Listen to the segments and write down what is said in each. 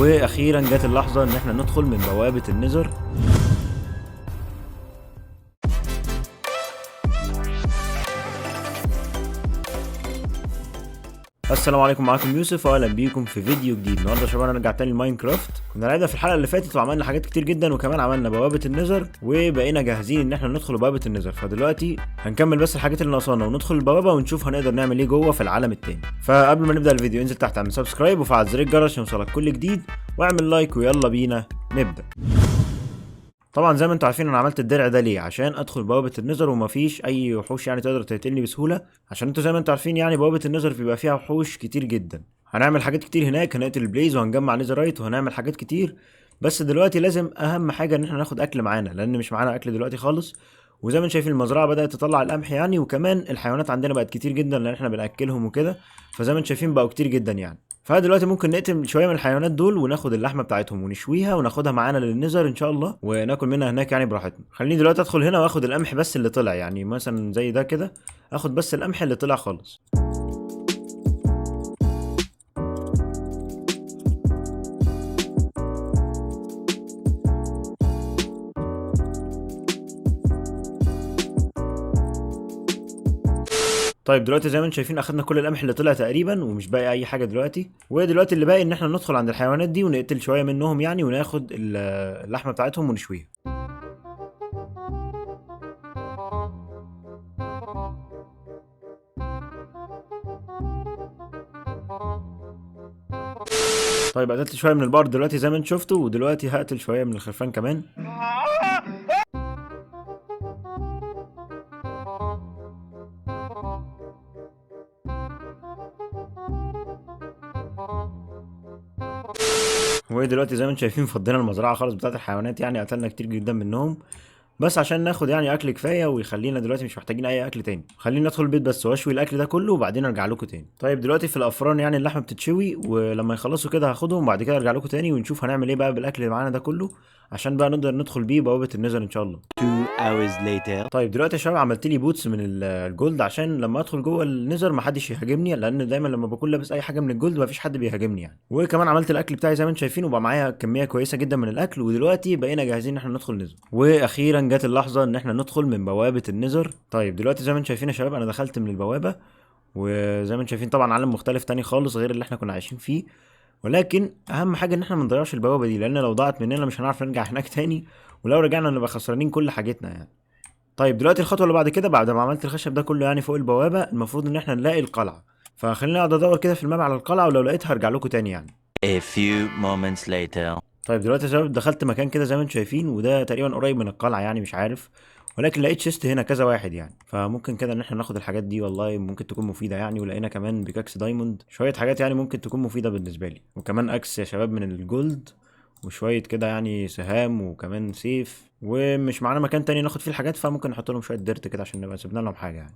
واخيرا جت اللحظه ان احنا ندخل من بوابه النذر. السلام عليكم، معاكم يوسف واهلا بيكم في فيديو جديد. النهارده يا شباب انا رجعت تاني لماينكرافت. كنا لعبنا في الحلقه اللي فاتت وعملنا حاجات كتير جدا، وكمان عملنا بوابه النذر وبقينا جاهزين ان احنا ندخل بوابه النذر. فدلوقتي هنكمل بس الحاجات اللي ناقصانا وندخل البوابه ونشوف هنقدر نعمل ايه جوه في العالم التاني. فقبل ما نبدا الفيديو انزل تحت اعمل سبسكرايب وفعل زر الجرس عشان يوصلك كل جديد، واعمل لايك ويلا بينا نبدا. طبعا زي ما انتوا عارفين انا عملت الدرع ده ليه؟ عشان ادخل بوابه النذر ومفيش اي وحوش يعني تقدر تقتلني بسهوله، عشان انتوا زي ما انتوا عارفين يعني بوابه النذر بيبقى فيها وحوش كتير جدا. هنعمل حاجات كتير هناك، هنقتل البليز وهنجمع نيزرايت وهنعمل حاجات كتير، بس دلوقتي لازم اهم حاجه ان احنا ناخد اكل معانا، لان مش معانا اكل دلوقتي خالص. وزي ما انتم شايفين المزرعه بدات تطلع القمح يعني، وكمان الحيوانات عندنا بقت كتير جدا لان احنا بناكلهم وكده، فزي ما انتم شايفين بقوا كتير جدا يعني. فدلوقتي ممكن نقتل شويه من الحيوانات دول وناخد اللحمه بتاعتهم ونشويها وناخدها معانا للنذر ان شاء الله، وناكل منها هناك يعني براحتنا. خليني دلوقتي ادخل هنا واخد القمح بس اللي طلع، يعني مثلا زي ده كده اخد بس القمح اللي طلع خالص. طيب دلوقتي زي ما انتم شايفين اخدنا كل القمح اللي طلع تقريبا ومش باقي اي حاجه دلوقتي، ودلوقتي اللي باقي ان احنا ندخل عند الحيوانات دي ونقتل شويه منهم يعني، وناخد اللحمه بتاعتهم ونشويها. طيب قتلت شويه من البقر دلوقتي زي ما انتم شفتوا، ودلوقتي هقتل شويه من الخرفان كمان. ودلوقتي زي ما انتم شايفين فضينا المزرعه خالص بتاعت الحيوانات، يعني قتلنا كتير جدا منهم بس عشان ناخد يعني اكل كفايه ويخلينا دلوقتي مش محتاجين اي اكل تاني. خلينا ندخل البيت بس واشوي الاكل ده كله وبعدين ارجع لكم تاني. طيب دلوقتي في الافران يعني اللحمه بتتشوي، ولما يخلصوا كده هاخدهم وبعد كده ارجع لكم تاني ونشوف هنعمل ايه بقى بالاكل اللي معانا ده كله، عشان بقى نقدر ندخل بيه بوابه النذر ان شاء الله. 2 hours later. طيب دلوقتي يا شباب عملت لي بوتس من الجولد عشان لما ادخل جوه النذر محدش يهاجمني، لان دايما لما بكون لابس اي حاجه من الجولد مفيش حد بيهاجمني يعني. وكمان عملت الاكل بتاعي زي ما انتم شايفين وبقى معايا كميه كويسه جدا من الاكل، ودلوقتي بقينا جاهزين ان احنا ندخل النذر. واخيرا جت اللحظه ان احنا ندخل من بوابه النذر. طيب دلوقتي زي ما انتم شايفين يا شباب انا دخلت من البوابه، وزي ما انتم شايفين طبعا عالم مختلف تاني خالص غير اللي احنا كنا عايشين فيه، ولكن اهم حاجه ان احنا ما نضيعش البوابه دي، لان لو ضاعت مننا مش هنعرف نرجع هناك تاني، ولو رجعنا نبقى خسرانين كل حاجتنا يعني. طيب دلوقتي الخطوه اللي بعد كده بعد ما عملت الخشب ده كله يعني فوق البوابه، المفروض ان احنا نلاقي القلعه، فخليني اقعد ادور كده في الماب على القلعه، ولو لقيتها هرجع لكم تاني يعني. A few moments later. طيب دلوقتي يا شباب دخلت مكان كده زي ما انتم شايفين، وده تقريبا قريب من القلعه يعني مش عارف، ولكن لقيت شيست هنا كذا واحد يعني، فممكن كده ان احنا ناخد الحاجات دي، والله ممكن تكون مفيده يعني. ولقينا كمان بيكاكس دايموند، شويه حاجات يعني ممكن تكون مفيده بالنسبه لي، وكمان اكس يا شباب من الجولد، وشويه كده يعني سهام وكمان سيف، ومش معانا مكان تاني ناخد فيه الحاجات، فممكن نحط لهم شويه ديرت كده عشان نبقى سيبنا لهم حاجه يعني.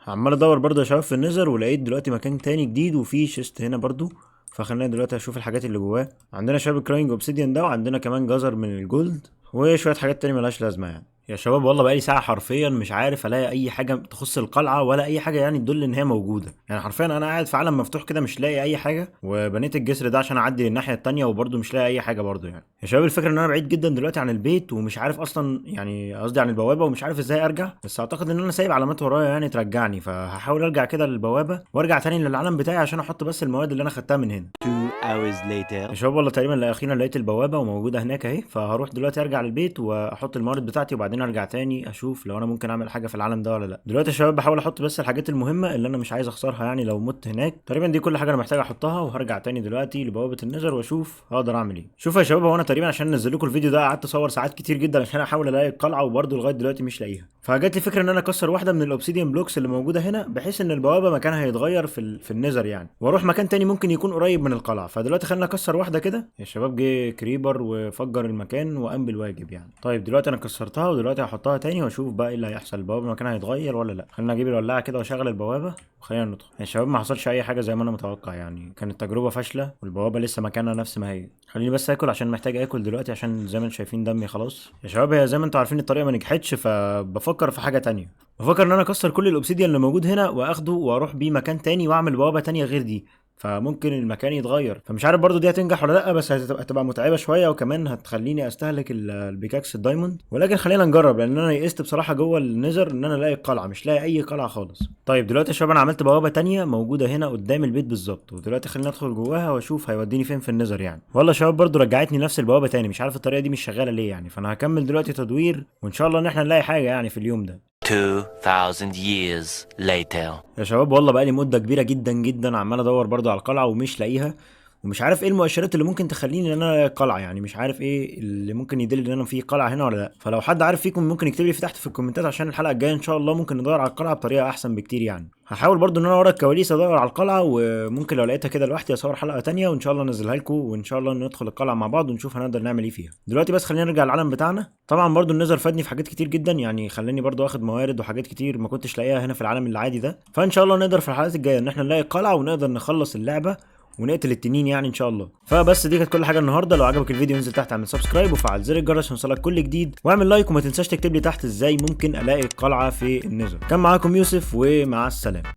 عمال ادور برضه يا شباب في النزر، ولقيت دلوقتي مكان تاني جديد وفيه شيست هنا برضه، فخلينا دلوقتي اشوف الحاجات اللي جواه. عندنا شباب كراينج اوبسيديان ده، وعندنا كمان جزر من الجولد، وشويه حاجات تانية ملهاش لازمه يعني. يا شباب والله بقالي ساعه حرفيا مش عارف الاقي اي حاجه تخص القلعه، ولا اي حاجه يعني تدل ان هي موجوده، يعني حرفيا انا قاعد في عالم مفتوح كده مش لاقي اي حاجه، وبنيت الجسر ده عشان اعدي للناحيه التانية وبرضه مش لاقي اي حاجه برضه يعني. يا شباب الفكره ان انا بعيد جدا دلوقتي عن البيت، ومش عارف اصلا يعني قصدي عن البوابه، ومش عارف ازاي ارجع، بس اعتقد ان انا سايب علامات ورايا يعني ترجعني، فهحاول ارجع كده للبوابه وارجع تاني للعالم بتاعي عشان احط بس المواد اللي انا خدتها من هنا. 2 hours later. يا شباب والله تقريبا اخيرا لقيت البوابه وموجوده هناك اهي، فهروح دلوقتي ارجع للبيت واحط الموارد بتاعتي، وبعدين ارجع تاني اشوف لو انا ممكن اعمل حاجه في العالم ده ولا لا. دلوقتي يا شباب بحاول احط بس الحاجات المهمه اللي انا مش عايز اخسرها يعني لو مت هناك، تقريبا دي كل حاجه انا محتاج احطها، وهرجع تاني دلوقتي لبوابه النذر واشوف هقدر اعمل ايه. شوفوا يا شباب هو انا تقريبا عشان انزل لكم الفيديو ده قعدت اصور ساعات كتير جدا عشان احاول الاقي القلعه، وبرضه لغايه دلوقتي مش لاقيها، فجات لي فكره ان انا اكسر واحده من الاوبسيديان بلوكس اللي موجوده هنا، بحيث ان البوابه مكانها هيتغير في النذر يعني، واروح مكان تاني ممكن يكون قريب من القلعه. فدلوقتي خلينا اكسر واحده كده. يا شباب جه كريبر وفجر المكان وقام بالواجب يعني. طيب دلوقتي انا كسرتها، ودلوقتي هحطها تاني واشوف بقى ايه اللي هيحصل، البوابه مكانها هيتغير ولا لا. خلينا اجيب الولاعه كده واشغل البوابه وخلينا ندخل. يا شباب ما حصلش اي حاجه زي ما انا متوقع يعني، كانت تجربه فاشله والبوابه لسه مكانها نفس ما هي. خليني بس اكل عشان محتاج اكل دلوقتي، عشان زي ما انتم شايفين دمي خلاص. يا شباب هي زي ما انتم عارفين الطريقه ما نجحتش، فبفكر في حاجه تانية. بفكر ان انا اكسر كل الاوبسيديان اللي موجود هنا واخده واروح بيه مكان تاني واعمل بوابه تانية غير دي، فممكن المكان يتغير. فمش عارف برضو دي هتنجح ولا لا، بس هتبقى متعبه شويه وكمان هتخليني استهلك البيكاكس الدايموند، ولكن خلينا نجرب لان انا يئست بصراحه جوه النذر ان انا الاقي القلعه، مش لاقي اي قلعه خالص. طيب دلوقتي يا شباب انا عملت بوابه تانية موجوده هنا قدام البيت بالظبط، ودلوقتي خلينا ندخل جواها واشوف هيوديني فين في النذر يعني. والله يا شباب برضو رجعتني نفس البوابه تاني، مش عارف الطريقه دي مش شغاله ليه يعني. فانا هكمل دلوقتي تدوير وان شاء الله ان احنا نلاقي حاجه يعني في اليوم ده. 2000 years later. يا شباب والله بقالي مده كبيره جدا جدا عمال ادور برضو على القلعه ومش لاقيها، ومش عارف ايه المؤشرات اللي ممكن تخليني ان انا الاقي قلعه يعني. مش عارف ايه اللي ممكن يدل ان انا في قلعه هنا ولا لا. فلو حد عارف فيكم ممكن يكتب لي في تحت في الكومنتات، عشان الحلقه الجايه ان شاء الله ممكن ندور على القلعه بطريقه احسن بكتير يعني. هحاول برضو ان انا ورا الكواليس ادور على القلعه، وممكن لو لقيتها كده لوحدي اصور حلقه تانية وان شاء الله انزلها لكم، وان شاء الله ندخل القلعه مع بعض ونشوف هنقدر نعمل ايه فيها. دلوقتي بس خلينا نرجع للعالم بتاعنا. طبعا برضو النذر فادني في حاجات كتير جدا يعني، خلاني برضو اخد موارد وحاجات كتير ما كنتش لاقيها هنا في العالم العادي ده. فان شاء الله نقدر في الحلقات الجايه ان احنا نلاقي القلعه ونقدر نخلص اللعبه ونقتل التنين يعني ان شاء الله. فبس دي كانت كل حاجه النهارده. لو عجبك الفيديو انزل تحت اعمل سبسكرايب وفعل زر الجرس عشان يوصلك كل جديد، واعمل لايك وما تنساش تكتب لي تحت ازاي ممكن الاقي القلعه في النذر. كان معاكم يوسف ومع السلامه.